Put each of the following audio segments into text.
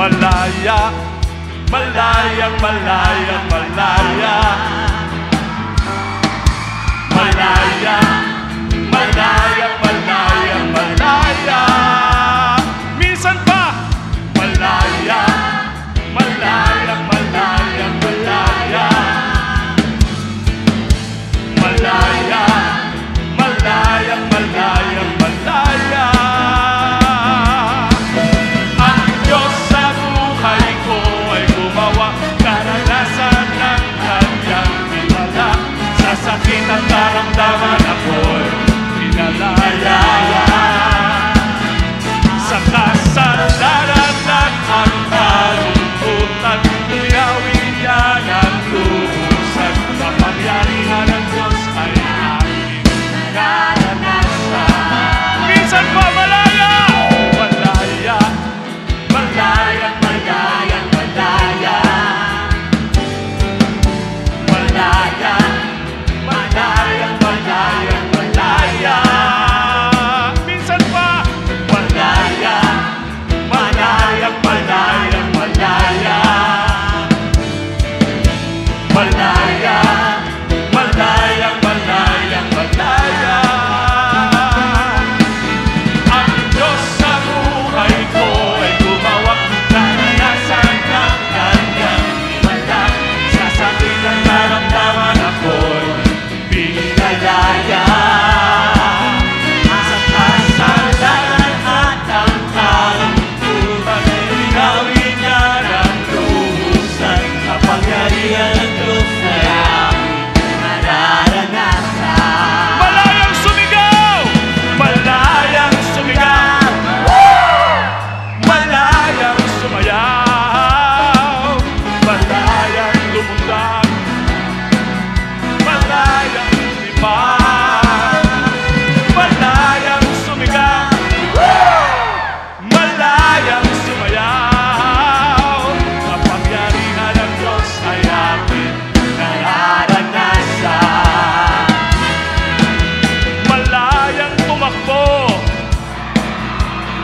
malaya, malayang malayang malaya, malaya, malayang malayang malaya. Minsan pa, malaya, malayang malayang malaya, malaya, malayang malayang malaya. Ang Diyos sa buhay ko ay gumawa, karanasan ng kanyang himala. Sa sakit at karamdaman ako'y pinalaya. Sa kasalanan at ang kalungkutan, pinawin niya ng luhusan. Kapangyarihan ng Diyos ay aking naranasan. Minsan pa malaya, malaya, malayang malayang malaya, malaya, malayang malayang malaya. Minsan pa malaya, malayang malayang malaya, malaya, malayang malayang malaya. Ang Diyos sa buhay ko ay gumawa, naranasan ng kanyang himala. Sa sakit at karamdaman ako'y pinalaya. Sa kasalanan at ang kalungkutan, pinawin niya ng luhusan. Kapangyarihan ng Diyos ay aking naranasan. Malayang sumigaw! Malayang sumigaw! Malayang sumayaw! Malayang lumundag! Malayang lumipad! Malayang sumigaw! Malayang sumayaw! Kapangyarihan ng Diyos ay aking naranasan. Malayang tumakbo,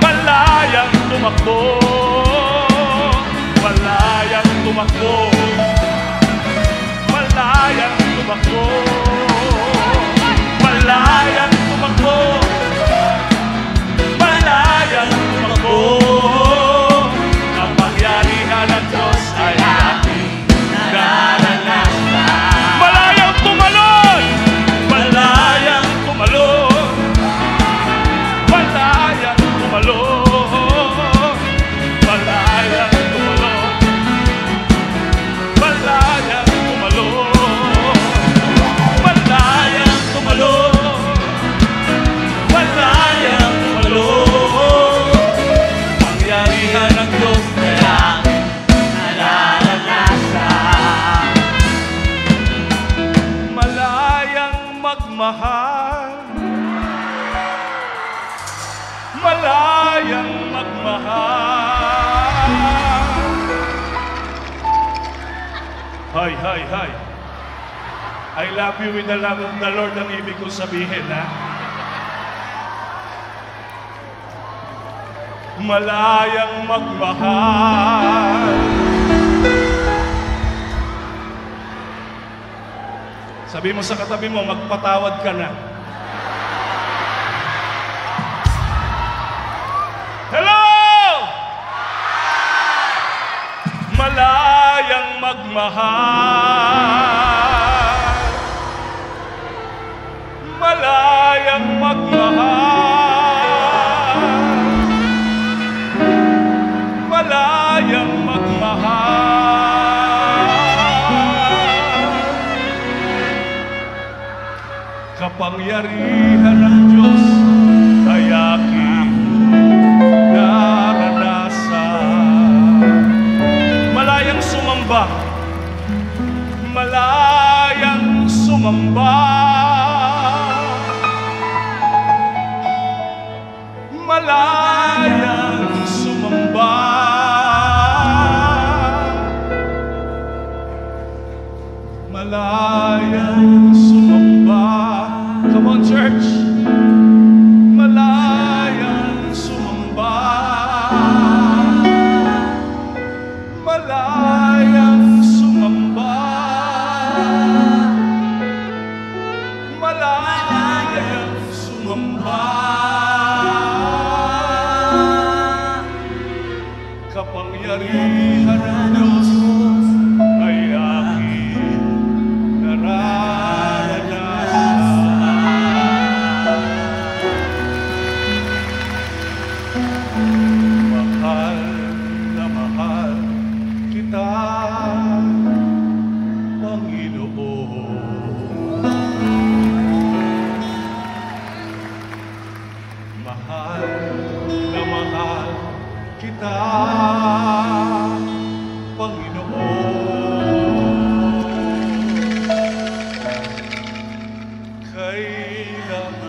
malayang tumakbo, malayang tumakbo, malayang tumakbo, malayang tumakbo, malayang tumakbo. Kapangyarihan ng Diyos ay aking naranasan. Malayang tumalon, malayang tumalon, malayang tumalon, malayang tumalon, malayang tumalon, malayang tumalon, malayang tumalon. Pangyarihan ng Diyos ay aking naranasan. Malayang magmahal, malayang magmahal. Hay, hay, hay. I love you with the love of the Lord ang ibig kong sabihin, ha? Malayang magmahal. Sabi mo sa katabi mo, magpatawad ka na. Hello! Malayang magmahal, malayang magmahal, malayang magmahal. Kapangyarihan ng Diyos ay aking naranasan. Malayang sumamba, malayang sumamba, malayang sumamba, malayang sumamba. Come on, church. Malayang sumamba, kapangyarihan ng Diyos ay aking nararanasan. Mahal na mahal kita, Panginoon. Mahal na mahal kita, Panginoon. Kailanman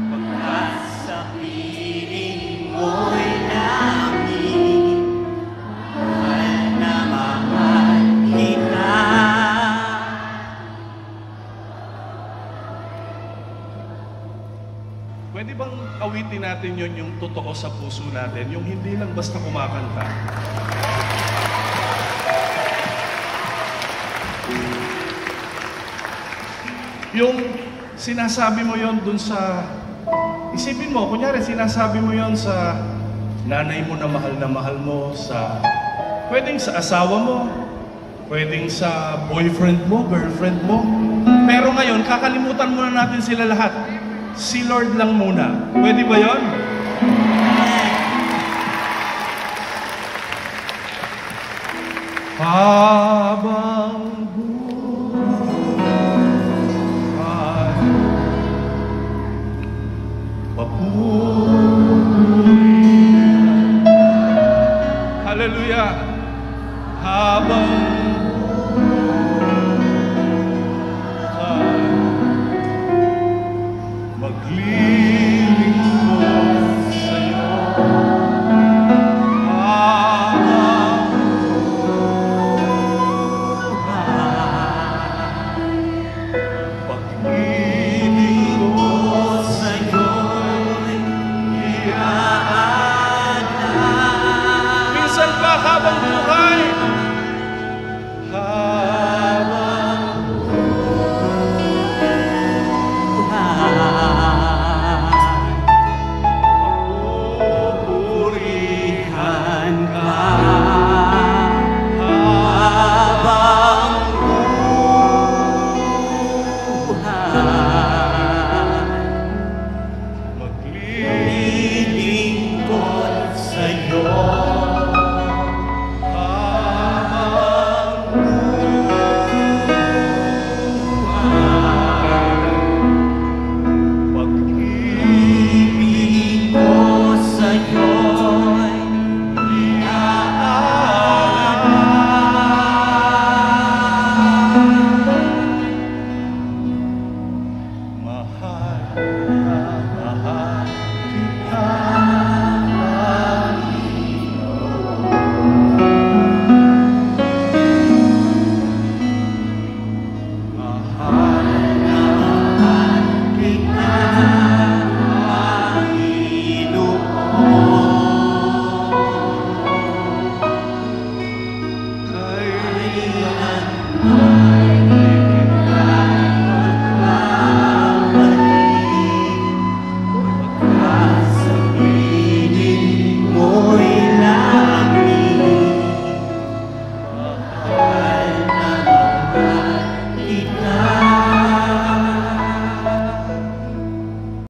pagkat sa piling mo'y namin, mahal na mahal kita. Pwede bang awitin natin yon, yung totoo sa puso natin, yung hindi lang basta kumakanta? Yung sinasabi mo yon dun sa, isipin mo, kunyari sinasabi mo yon sa nanay mo na mahal mo, sa, pwedeng sa asawa mo, pwedeng sa boyfriend mo, girlfriend mo. Pero ngayon, kakalimutan muna natin sila lahat. Si Lord lang muna. Pwede ba yon? Habang buhay, papurihan. Hallelujah! Habang